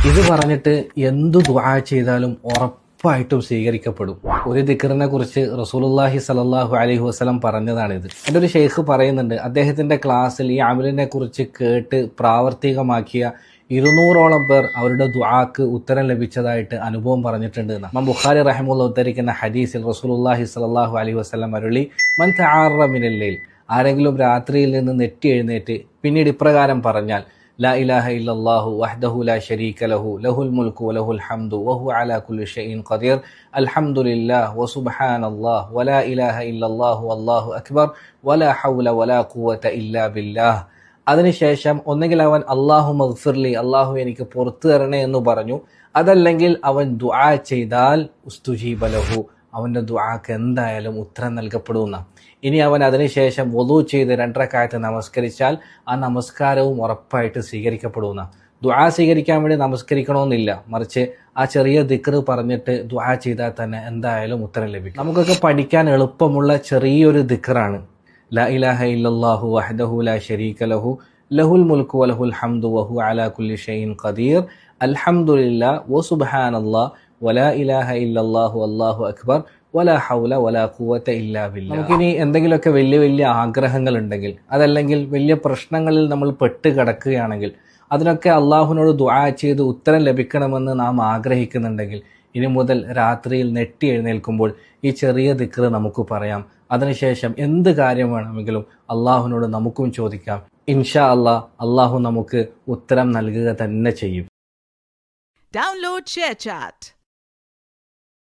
ഇത് പറഞ്ഞിട്ട് എന്തു ദുആ ചെയ്താലും ഉറപ്പായിട്ടും സ്വീകരിക്കപ്പെടും. ഒരു ദിക്റിനെ കുറിച്ച് റസൂലുള്ളാഹി സ്വല്ലല്ലാഹു അലൈഹി വസല്ലം പറഞ്ഞതാണിത്. എൻ്റെ ഒരു ഷെയ്ഖ് പറയുന്നുണ്ട്, അദ്ദേഹത്തിന്റെ ക്ലാസ്സിൽ ഈ അമലിനെ കുറിച്ച് കേട്ട് പ്രാവർത്തികമാക്കിയ 200ഓളം പേർ അവരുടെ ദുആക്ക് ഉത്തരം ലഭിച്ചതായിട്ട് അനുഭവം പറഞ്ഞിട്ടുണ്ട്. ഇമാം ബുഖാരി റഹിമഹുല്ലാഹ് ഉദ്ധരിക്കുന്ന ഹദീസിൽ റസൂലുള്ളാഹി സ്വല്ലല്ലാഹു അലൈഹി വസല്ലം അരുളി, മൻ തആറ മിനൽ ലൈൽ, ആരെങ്കിലും രാത്രിയിൽ നിന്ന് നെറ്റി എഴുന്നേറ്റ് പിന്നീട് ഇപ്രകാരം പറഞ്ഞാൽ, ലാ ഇലാഹ ഇല്ലല്ലാഹു വഹ്ദഹു ലാ ശരീക ലഹു ലഹുൽ മുൽക്കു വലഹുൽ ഹംദു വഹു അലാ കുല്ലി ഷൈഇൻ ഖദീർ അൽഹംദുലില്ലാഹ് വസുബ്ഹാനല്ലാഹ് വലാ ഇലാഹ ഇല്ലല്ലാഹു വല്ലാഹു അക്ബർ വലാ ഹൗല വലാ ഖുവത ഇല്ലാ ബില്ലാഹ്. അതിനുശേഷം ഒന്നുകിൽ അവൻ അല്ലാഹു മഗ്ഫിർലി, അല്ലാഹു എനിക്ക് പുറത്തു തരണേ എന്ന് പറഞ്ഞു, അതല്ലെങ്കിൽ അവൻ ദുആ ചെയ്താൽ ഉസ്തുജീബ ലഹു, അവന്റെ ദുആക്ക് എന്തായാലും ഉത്തരം നൽകപ്പെടുന്ന. ഇനി അവൻ അതിനുശേഷം വുളൂ ചെയ്ത് 2 റക്അത്ത് നമസ്കരിച്ചാൽ ആ നമസ്കാരവും ഉറപ്പായിട്ട് സ്വീകരിക്കപ്പെടുന്ന. ദുആ സ്വീകരിക്കാൻ വേണ്ടി നമസ്കരിക്കണമെന്നില്ല, മറിച്ച് ആ ചെറിയ ദിക്ർ പറഞ്ഞിട്ട് ദുആ ചെയ്താൽ തന്നെ എന്തായാലും ഉത്തരം ലഭിക്കും. നമുക്കൊക്കെ പഠിക്കാൻ എളുപ്പമുള്ള ചെറിയൊരു ദിക്റാണ് ലാ ഇലാഹ ഇല്ലല്ലാഹു വഹ്ദഹു ലാ ശരീക ലഹു ലഹുൽ മുൽക്കു വലഹുൽ ഹംദു വഹു അലാ കുല്ലി ഷൈഇൻ ഖദീർ അൽഹംദുലില്ലാഹ് വസുബ്ഹാനല്ലാഹ് വലാ ഇലാഹ ഇല്ലല്ലാഹു വല്ലാഹു അക്ബർ വലാ ഹൗല വലാ ഖുവത ഇല്ലാ ബില്ലാഹ്. നമുക്കിനി എന്തെങ്കിലുമൊക്കെ വലിയ വലിയ ആഗ്രഹങ്ങൾ ഉണ്ടെങ്കിൽ, അതല്ലെങ്കിൽ വലിയ പ്രശ്നങ്ങളിൽ നമ്മൾ പെട്ട് കിടക്കുകയാണെങ്കിൽ, അതിനൊക്കെ അള്ളാഹുവിനോട് ദുആ ചെയ്ത് ഉത്തരം ലഭിക്കണമെന്ന് നാം ആഗ്രഹിക്കുന്നുണ്ടെങ്കിൽ, ഇനി മുതൽ രാത്രിയിൽ നെട്ടി എഴുന്നേൽക്കുമ്പോൾ ഈ ചെറിയ ദിക്ർ നമുക്ക് പറയാം. അതിനുശേഷം എന്ത് കാര്യം വേണമെങ്കിലും അള്ളാഹുവിനോട് നമുക്കും ചോദിക്കാം. ഇൻഷാ അള്ളാഹ്, അള്ളാഹു നമുക്ക് ഉത്തരം നൽകുക തന്നെ ചെയ്യും. Download ShareChat.